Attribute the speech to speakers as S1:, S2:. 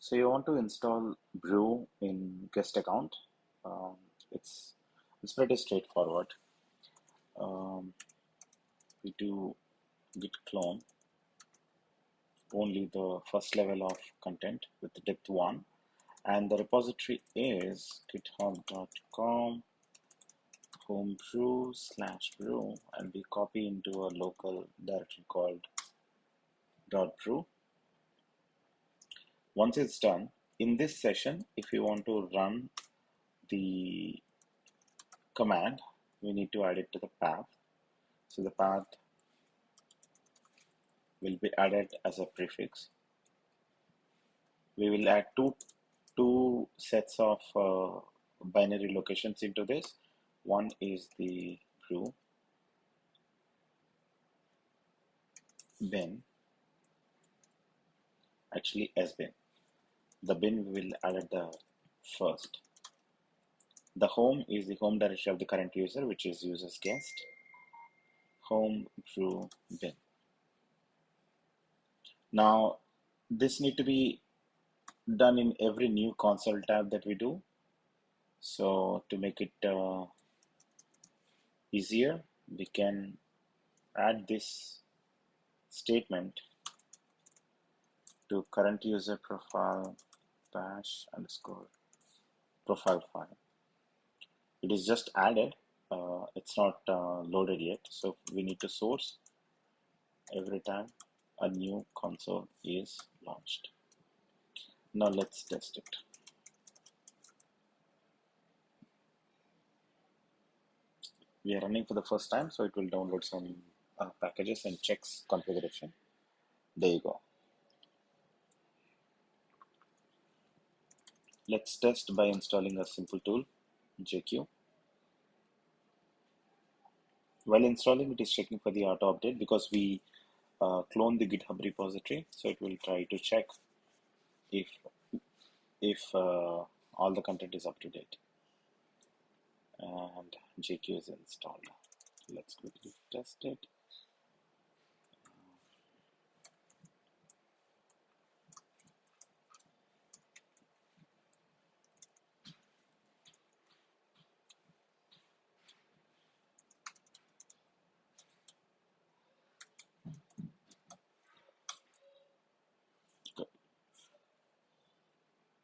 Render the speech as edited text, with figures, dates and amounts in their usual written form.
S1: So you want to install Brew in guest account. Um, it's it's pretty straightforward. Um, we do git clone only the first level of content with depth 1, and the repository is github.com homebrew/brew, and we copy into a local directory called .brew. Once it's done, in this session, if you want to run the command, we need to add it to the path. So the path will be added as a prefix. We will add two sets of binary locations into this. One is the brew bin, actually sbin. The bin we will add at the first. The home is the home directory of the current user, which is user's guest. Home brew bin. Now, this need to be done in every new console tab that we do. So to make it easier, we can add this statement to current user profile bash underscore profile file. It is just added. It's not loaded yet. So we need to source every time a new console is launched. Now let's test it. We are running for the first time, so it will download some packages and checks configuration. There you go. Let's test by installing a simple tool, JQ. While installing, it is checking for the auto update because we clone the GitHub repository, so it will try to check if all the content is up to date. And JQ is installed. Let's quickly test it.